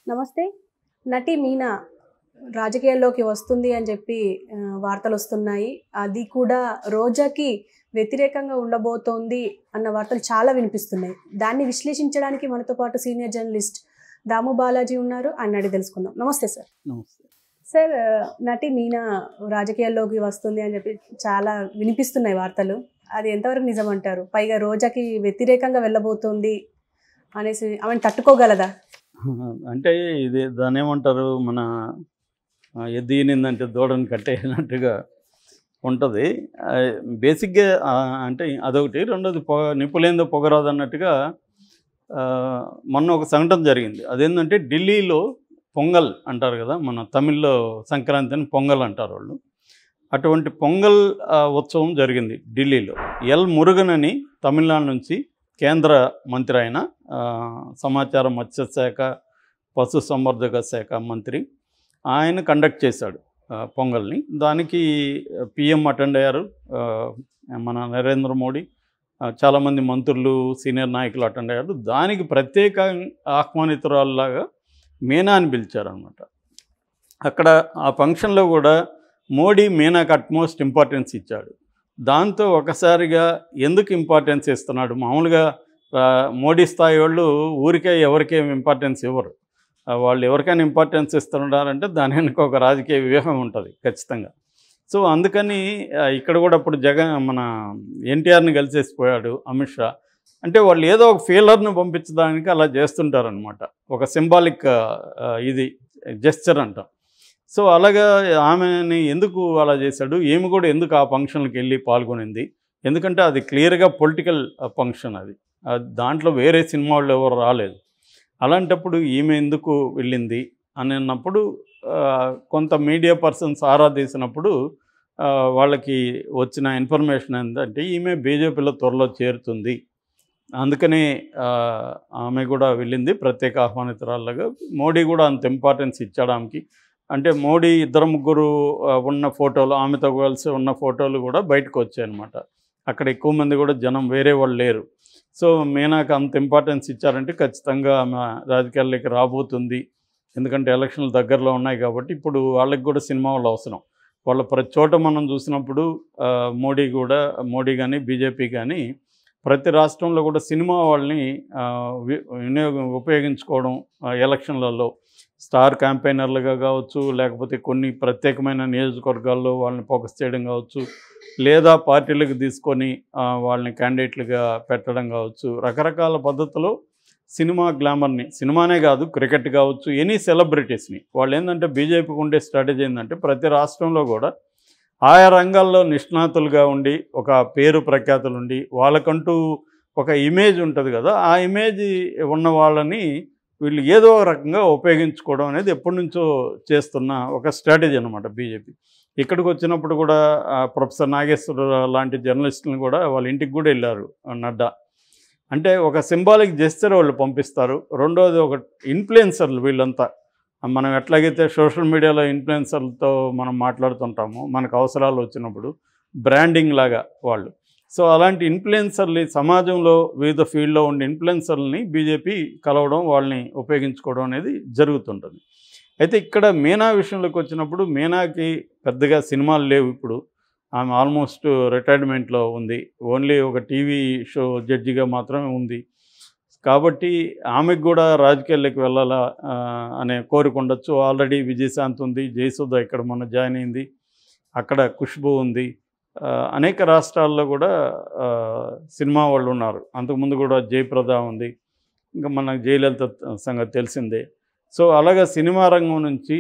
నమస్తే. నటి మీనా రాజకీయాల్లోకి వస్తుంది అని చెప్పి వార్తలొస్తున్నాయి. అది కూడా రోజాకి వ్యతిరేకంగా ఉండబోతోంది అన్న వార్తలు చాలా వినిపిస్తున్నాయి. దాన్ని విశ్లేషించడానికి మనతో పాటు సీనియర్ జర్నలిస్ట్ దాము బాలాజీ ఉన్నారు. ఆయన అడిగి తెలుసుకుందాం. నమస్తే సార్. నమస్తే సార్, నటి మీనా రాజకీయాల్లోకి వస్తుంది అని చెప్పి చాలా వినిపిస్తున్నాయి వార్తలు. అది ఎంతవరకు నిజమంటారు? పైగా రోజాకి వ్యతిరేకంగా వెళ్ళబోతోంది అనేసి ఆమెను తట్టుకోగలదా? అంటే ఇది దాన్ని ఏమంటారు, మన ఎద్దినిందంటే దూడని కట్టేసినట్టుగా ఉంటుంది. బేసిక్గా అంటే అదొకటి. రెండోది నిప్పులేందో పొగరాదు అన్నట్టుగా మొన్న ఒక సంఘటన జరిగింది. అదేంటంటే ఢిల్లీలో పొంగల్ అంటారు కదా, మన తమిళ్లో సంక్రాంతిని పొంగల్ అంటారు వాళ్ళు. అటువంటి పొంగల్ ఉత్సవం జరిగింది ఢిల్లీలో. ఎల్ మురుగన్ అని తమిళనాడు నుంచి కేంద్ర మంత్రి, ఆయన సమాచార మత్స్యశాఖ పశుసంవర్ధక శాఖ మంత్రి. ఆయన కండక్ట్ చేశాడు పొంగల్ని. దానికి పిఎం అటెండ్ అయ్యారు, మన నరేంద్ర మోడీ, చాలామంది మంత్రులు సీనియర్ నాయకులు అటెండ్ అయ్యారు. దానికి ప్రత్యేక ఆహ్వానితురాల్లాగా మీనాని పిలిచారనమాట. అక్కడ ఆ ఫంక్షన్లో కూడా మోడీ మీనాకు అట్మోస్ట్ ఇంపార్టెన్స్ ఇచ్చాడు. దాంతో ఒకసారిగా ఎందుకు ఇంపార్టెన్స్ ఇస్తున్నాడు? మామూలుగా మోడీ స్థాయి వాళ్ళు ఊరికే ఎవరికేం ఇంపార్టెన్స్ ఇవ్వరు. వాళ్ళు ఎవరికైనా ఇంపార్టెన్స్ ఇస్తున్నారంటే దాని వెనుక ఒక రాజకీయ వ్యూహం ఉంటుంది ఖచ్చితంగా. సో అందుకని ఇక్కడ కూడా అప్పుడు మన ఎన్టీఆర్ని కలిసేసిపోయాడు అమిత్ షా. అంటే వాళ్ళు ఏదో ఒక ఫీలర్ను పంపించడానికి అలా చేస్తుంటారనమాట. ఒక సింబాలిక్ ఇది జెస్చర్ అంటాం. సో అలాగా ఆమెని ఎందుకు అలా చేశాడు? ఏమి కూడా ఎందుకు ఆ ఫంక్షన్కి వెళ్ళి పాల్గొనింది? ఎందుకంటే అది క్లియర్గా పొలిటికల్ ఫంక్షన్. అది దాంట్లో వేరే సినిమా వాళ్ళు ఎవరు రాలేదు. అలాంటప్పుడు ఈమె ఎందుకు వెళ్ళింది అని అన్నప్పుడు కొంత మీడియా పర్సన్స్ ఆరా తీసినప్పుడు వాళ్ళకి వచ్చిన ఇన్ఫర్మేషన్ ఏంటంటే ఈమె బీజేపీలో త్వరలో చేరుతుంది, అందుకనే ఆమె కూడా వెళ్ళింది ప్రత్యేక ఆహ్వానితురాళ్ళగా. మోడీ కూడా అంత ఇంపార్టెన్స్ ఇచ్చాడు ఆమెకి. అంటే మోడీ ఇద్దరు ముగ్గురు ఉన్న ఫోటోలు, ఆమెతో కలిసి ఉన్న ఫోటోలు కూడా బయటకు వచ్చాయన్నమాట. అక్కడ ఎక్కువ మంది కూడా జనం వేరే వాళ్ళు లేరు. సో మీనాకు అంత ఇంపార్టెన్స్ ఇచ్చారంటే ఖచ్చితంగా ఆమె రాజకీయాల్లోకి రాబోతుంది. ఎందుకంటే ఎలక్షన్లు దగ్గరలో ఉన్నాయి కాబట్టి ఇప్పుడు వాళ్ళకి కూడా సినిమా వాళ్ళు అవసరం. వాళ్ళ ప్రతి చోట మనం చూసినప్పుడు మోడీ కానీ బీజేపీ కానీ ప్రతి రాష్ట్రంలో కూడా సినిమా వాళ్ళని ఉపయోగించుకోవడం ఎలక్షన్లలో స్టార్ క్యాంపెయినర్లుగా కావచ్చు, లేకపోతే కొన్ని ప్రత్యేకమైన నియోజకవర్గాల్లో వాళ్ళని ఫోకస్ చేయడం కావచ్చు, లేదా పార్టీలకు తీసుకొని వాళ్ళని క్యాండిడేట్లుగా పెట్టడం కావచ్చు. రకరకాల పద్ధతిలో సినిమా గ్లామర్ని, సినిమానే కాదు క్రికెట్ కావచ్చు, ఎనీ సెలబ్రిటీస్ని వాళ్ళు ఏంటంటే బీజేపీకి ఉండే స్ట్రాటజీ ఏంటంటే ప్రతి రాష్ట్రంలో కూడా ఆయా రంగాల్లో నిష్ణాతులుగా ఉండి ఒక పేరు ప్రఖ్యాతులు ఉండి వాళ్ళకంటూ ఒక ఇమేజ్ ఉంటుంది కదా, ఆ ఇమేజ్ ఉన్న వాళ్ళని వీళ్ళు ఏదో రకంగా ఉపయోగించుకోవడం అనేది ఎప్పటి నుంచో చేస్తున్న ఒక స్ట్రాటజీ అనమాట బీజేపీ. ఇక్కడికి వచ్చినప్పుడు కూడా ప్రొఫెసర్ నాగేశ్వర లాంటి జర్నలిస్టులను కూడా వాళ్ళ ఇంటికి కూడా వెళ్ళారు నడ్డా. అంటే ఒక సింబాలిక్ జెస్చర్ వాళ్ళు పంపిస్తారు. రెండోది ఒక ఇన్ఫ్లుయెన్సర్లు వీళ్ళంతా. మనం ఎట్లాగైతే సోషల్ మీడియాలో ఇన్ఫ్లుయెన్సర్లతో మనం మాట్లాడుతుంటామో మనకు అవసరాలు వచ్చినప్పుడు బ్రాండింగ్ లాగా వాళ్ళు. సో అలాంటి ఇన్ఫ్లుయెన్సర్లు సమాజంలో వివిధ ఫీల్డ్లో ఉండే ఇన్ఫ్లుయెన్సర్లని బీజేపీ కలవడం, వాళ్ళని ఉపయోగించుకోవడం అనేది జరుగుతుంటుంది. అయితే ఇక్కడ మీనా విషయంలోకి వచ్చినప్పుడు మీనాకి పెద్దగా సినిమాలు లేవు ఇప్పుడు. ఆమె ఆల్మోస్ట్ రిటైర్మెంట్లో ఉంది. ఓన్లీ ఒక టీవీ షో జడ్జిగా మాత్రమే ఉంది. కాబట్టి ఆమెకు కూడా రాజకీయాల్లోకి వెళ్ళాలా అనే కోరిక ఉండొచ్చు. ఆల్రెడీ విజయశాంతి ఉంది, జయసుధ ఇక్కడ మొన్న జాయిన్ అయింది, అక్కడ ఖుష్బూ ఉంది, అనేక రాష్ట్రాల్లో కూడా సినిమా వాళ్ళు ఉన్నారు. అంతకుముందు కూడా జయప్రద ఉంది, ఇంకా మన జయలలిత సంగతి తెలిసిందే. సో అలాగా సినిమా రంగం నుంచి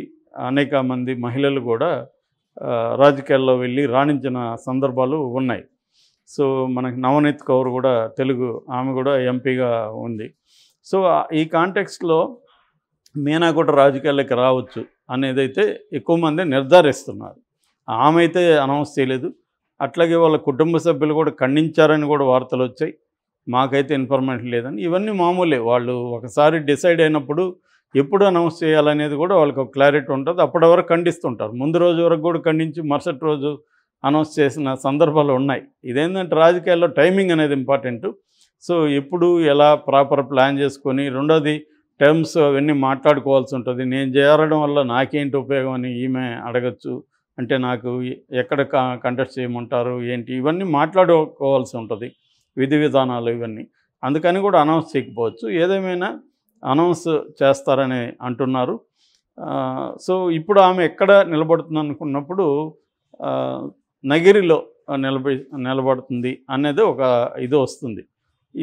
అనేక మంది మహిళలు కూడా రాజకీయాల్లో వెళ్ళి రాణించిన సందర్భాలు ఉన్నాయి. సో మనకి నవనీత్ కౌర్ కూడా తెలుగు, ఆమె కూడా ఎంపీగా ఉంది. సో ఈ కాంటెక్స్ట్లో మీనా కూడా రాజకీయాల్లోకి రావచ్చు అనేదైతే ఎక్కువ మంది నిర్ధారిస్తున్నారు. ఆమె అయితే అనౌన్స్ చేయలేదు. అట్లాగే వాళ్ళ కుటుంబ సభ్యులు కూడా ఖండించారని కూడా వార్తలు వచ్చాయి. మాకైతే ఇన్ఫర్మేషన్ లేదని. ఇవన్నీ మామూలే. వాళ్ళు ఒకసారి డిసైడ్ అయినప్పుడు ఎప్పుడు అనౌన్స్ చేయాలనేది కూడా వాళ్ళకి ఒక క్లారిటీ ఉంటుంది. అప్పటి వరకు ఖండిస్తుంటారు. ముందు రోజు వరకు కూడా ఖండించి మరుసటి రోజు అనౌన్స్ చేసిన సందర్భాలు ఉన్నాయి. ఇదేంటంటే రాజకీయాల్లో టైమింగ్ అనేది ఇంపార్టెంటు. సో ఎప్పుడు ఎలా ప్రాపర్ ప్లాన్ చేసుకొని, రెండోది టర్మ్స్ అవన్నీ మాట్లాడుకోవాల్సి ఉంటుంది. నేను చేరడం వల్ల నాకేంటి ఉపయోగం అని ఈమె అడగచ్చు. అంటే నాకు ఎక్కడ కంటెస్ట్ చేయమంటారు ఏంటి, ఇవన్నీ మాట్లాడుకోవాల్సి ఉంటుంది, విధి విధానాలు ఇవన్నీ. అందుకని కూడా అనౌన్స్ చేయకపోవచ్చు. ఏదేమైనా అనౌన్స్ చేస్తారని అంటున్నారు. సో ఇప్పుడు ఆమె ఎక్కడ నిలబడుతుంది అనుకున్నప్పుడు నగిరిలో నిలబడుతుంది అనేది ఒక ఇది వస్తుంది.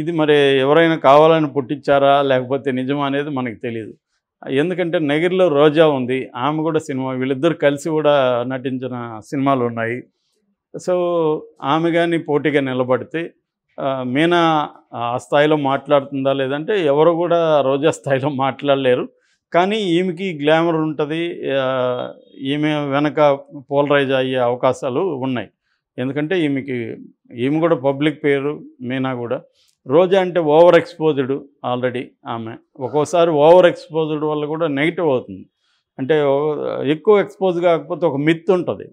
ఇది మరి ఎవరైనా కావాలని పుట్టించారా లేకపోతే నిజమా అనేది మనకు తెలియదు. ఎందుకంటే నగిరిలో రోజా ఉంది, ఆమె కూడా సినిమా, వీళ్ళిద్దరు కలిసి కూడా నటించిన సినిమాలు ఉన్నాయి. సో ఆమె కానీ పోటీగా నిలబడితే మీనా ఆ స్థాయిలో మాట్లాడుతుందా లేదంటే ఎవరు కూడా రోజా స్థాయిలో మాట్లాడలేరు. కానీ ఈమెకి గ్లామర్ ఉంటుంది, ఈమె వెనక పోలరైజ్ అయ్యే అవకాశాలు ఉన్నాయి. ఎందుకంటే ఈమె కూడా పబ్లిక్ పేరు, మీనా కూడా. రోజా అంటే ఓవర్ ఎక్స్పోజ్డ్ ఆల్రెడీ ఆమె. ఒక్కోసారి ఓవర్ ఎక్స్పోజ్డ్ వల్ల కూడా నెగిటివ్ అవుతుంది. అంటే ఎక్కువ ఎక్స్పోజ్ కాకపోతే ఒక మిత్ ఉంటుంది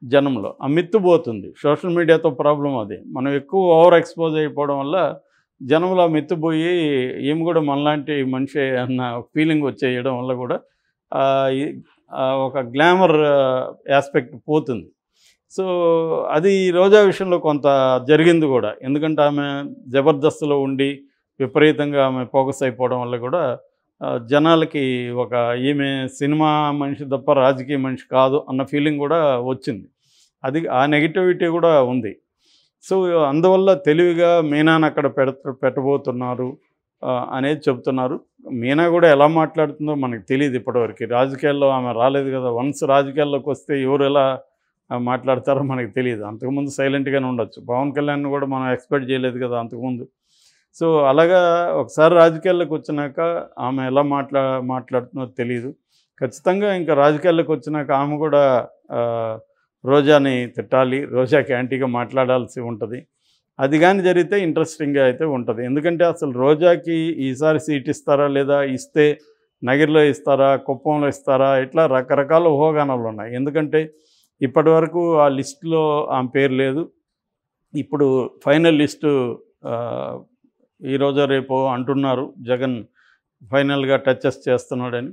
జనంలో, ఆ మిత్తు పోతుంది. సోషల్ మీడియాతో ప్రాబ్లం అది. మనం ఎక్కువ ఓవర్ ఎక్స్పోజ్ అయిపోవడం వల్ల జనంలో మిత్తు పోయి ఈమె కూడా మనలాంటి మనిషి అన్న ఫీలింగ్ వచ్చేయడం వల్ల కూడా ఒక గ్లామర్ ఆస్పెక్ట్ పోతుంది. సో అది రోజా విషయంలో కొంత జరిగింది కూడా. ఎందుకంటే ఆమె జబర్దస్త్లో ఉండి విపరీతంగా ఆమె ఫోకస్ అయిపోవడం వల్ల కూడా జనాలకి ఈమె సినిమా మనిషి తప్ప రాజకీయ మనిషి కాదు అన్న ఫీలింగ్ కూడా వచ్చింది. అది ఆ నెగిటివిటీ కూడా ఉంది. సో అందువల్ల తెలివిగా మీనాను అక్కడ పెట్టబోతున్నారు అనేది చెప్తున్నారు. మీనా కూడా ఎలా మాట్లాడుతుందో మనకు తెలియదు ఇప్పటివరకు. రాజకీయాల్లో ఆమె రాలేదు కదా. వన్స్ రాజకీయాల్లోకి వస్తే ఎవరు ఎలా మాట్లాడతారో మనకు తెలియదు. అంతకుముందు సైలెంట్గానే ఉండొచ్చు. పవన్ కళ్యాణ్ కూడా మనం ఎక్స్పెక్ట్ చేయలేదు కదా అంతకుముందు. సో అలాగా ఒకసారి రాజకీయాల్లోకి వచ్చినాక ఆమె ఎలా మాట్లాడుతుందో తెలియదు. ఖచ్చితంగా ఇంకా రాజకీయాల్లోకి వచ్చినాక ఆమె కూడా రోజాని తిట్టాలి, రోజాకి యాంటీగా మాట్లాడాల్సి ఉంటుంది. అది కానీ జరిగితే ఇంట్రెస్టింగ్గా అయితే ఉంటుంది. ఎందుకంటే అసలు రోజాకి ఈసారి సీట్ ఇస్తారా లేదా, ఇస్తే నగిరిలో ఇస్తారా, కుప్పంలో ఇస్తారా, ఇట్లా రకరకాల ఊహాగానాలు ఉన్నాయి. ఎందుకంటే ఇప్పటి వరకు ఆ లిస్టులో ఆమె పేరు లేదు. ఇప్పుడు ఫైనల్ లిస్టు ఈరోజు రేపు అంటున్నారు, జగన్ ఫైనల్గా టచెస్ చేస్తున్నాడని.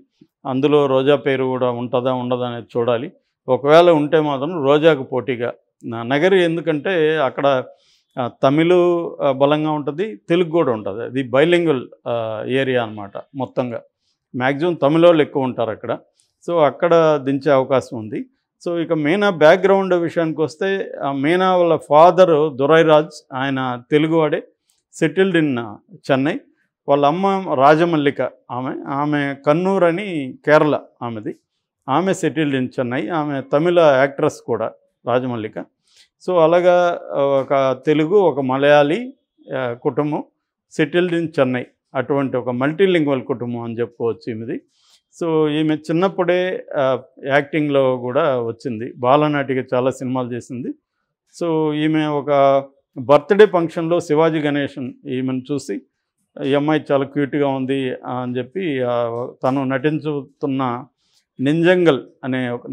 అందులో రోజా పేరు కూడా ఉంటుందా ఉండదా అనేది చూడాలి. ఒకవేళ ఉంటే మాత్రం రోజాకు పోటీగా నగరి, ఎందుకంటే అక్కడ తమిళ బలంగా ఉంటుంది, తెలుగు కూడా ఉంటుంది. అది బైలింగ్వల్ ఏరియా అన్నమాట. మొత్తంగా మ్యాక్సిమం తమిళ వాళ్ళు ఎక్కువ ఉంటారు అక్కడ. సో అక్కడ దించే అవకాశం ఉంది. సో ఇక మీనా బ్యాక్గ్రౌండ్ విషయానికి వస్తే, మీనా వాళ్ళ ఫాదరు దురైరాజ్, ఆయన తెలుగువాడే, సెటిల్డ్ ఇన్ చెన్నై. వాళ్ళ అమ్మ రాజమల్లిక, ఆమె కన్నూర్ అని కేరళ ఆమెది. ఆమె సెటిల్డ్ ఇన్ చెన్నై. ఆమె తమిళ యాక్ట్రెస్ కూడా రాజమల్లిక. సో అలాగా ఒక తెలుగు ఒక మలయాళీ కుటుంబం సెటిల్డ్ ఇన్ చెన్నై. అటువంటి ఒక మల్టీలింగ్వల్ కుటుంబం అని చెప్పుకోవచ్చు ఈమెది. సో ఈమె చిన్నప్పుడే యాక్టింగ్లో కూడా వచ్చింది. బాలనటిగా చాలా సినిమాలు చేసింది. సో ఈమె ఒక బర్త్డే ఫంక్షన్లో శివాజీ గణేషన్ ఈమెను చూసి, ఈ అమ్మాయి చాలా క్యూట్గా ఉంది అని చెప్పి తను నటించుతున్న నింజంగల్ అనే ఒక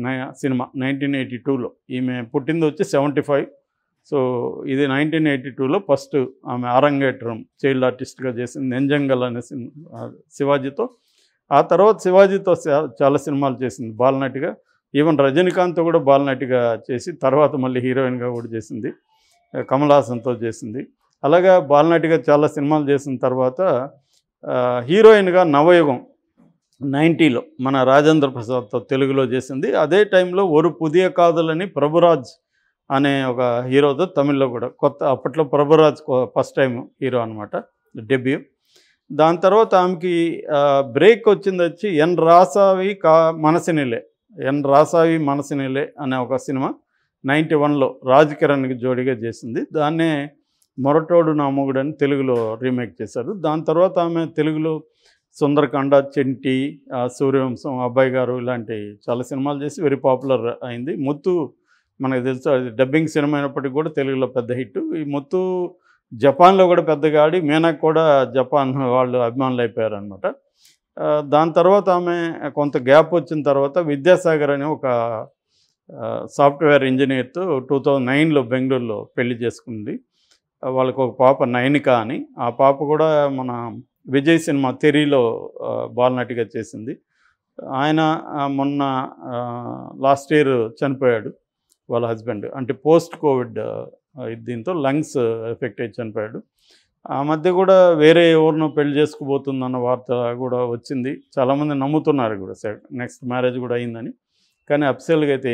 సినిమా 1982లో, ఈమె పుట్టింది వచ్చి 75. సో ఇది 1982లో ఫస్ట్ ఆమె అరంగేట్రం చైల్డ్ ఆర్టిస్ట్గా చేసింది నింజంగల్ అనే సినిమా శివాజీతో. ఆ తర్వాత శివాజీతో చాలా సినిమాలు చేసింది బాలనటిగా. ఈవెన్ రజనీకాంత్ కూడా బాలనటిగా చేసి తర్వాత మళ్ళీ హీరోయిన్గా కూడా చేసింది, కమల్ హాసన్తో చేసింది. అలాగా బాలనటిగా చాలా సినిమాలు చేసిన తర్వాత హీరోయిన్గా నవయుగం 90లో మన రాజేంద్ర ప్రసాద్తో తెలుగులో చేసింది. అదే టైంలో ఒరు పుదియ కాదులని ప్రభురాజ్ అనే ఒక హీరోతో తమిళ్లో కూడా కొత్త, అప్పట్లో ప్రభురాజ్ ఫస్ట్ టైం హీరో అనమాట, డెబ్యూ. దాని తర్వాత ఆమెకి బ్రేక్ వచ్చింది వచ్చి ఎన్ రాసావి మనసినిలే అనే ఒక సినిమా 91లో రాజ్ కిరణ్కి జోడిగా చేసింది. దాన్నే మొరటోడు నా మొగుడు అని తెలుగులో రీమేక్ చేశారు. దాని తర్వాత ఆమె తెలుగులో సుందరకాండ, చెంటి, సూర్యవంశం, అబ్బాయి గారు ఇలాంటి చాలా సినిమాలు చేసి వెరీ పాపులర్ అయింది. ముత్తు మనకు తెలుసు, అది డబ్బింగ్ సినిమా అయినప్పటికీ కూడా తెలుగులో పెద్ద హిట్. ఈ ముత్తు జపాన్లో కూడా పెద్దగా ఆడి మీనాకు కూడా జపాన్ వాళ్ళు అభిమానులు అయిపోయారనమాట. దాని తర్వాత ఆమె కొంత గ్యాప్ వచ్చిన తర్వాత విద్యాసాగర్ అనే ఒక సాఫ్ట్వేర్ ఇంజనీర్తో 2009లో బెంగళూరులో పెళ్లి చేసుకుంది. వాళ్ళకు ఒక పాప నైనిక అని. ఆ పాప కూడా మన విజయ్ సినిమా తెరీలో బాలనటిగా చేసింది. ఆయన మొన్న లాస్ట్ ఇయర్ చనిపోయాడు వాళ్ళ హస్బెండ్. అంటే పోస్ట్ కోవిడ్ దీంతో లంగ్స్ ఎఫెక్ట్ అయ్యి చనిపోయాడు. ఆ మధ్య కూడా వేరే ఎవరినో పెళ్లి చేసుకోబోతుందన్న వార్త కూడా వచ్చింది. చాలామంది నమ్ముతున్నారు కూడా నెక్స్ట్ మ్యారేజ్ కూడా అయిందని. కానీ అఫిషియల్గా అయితే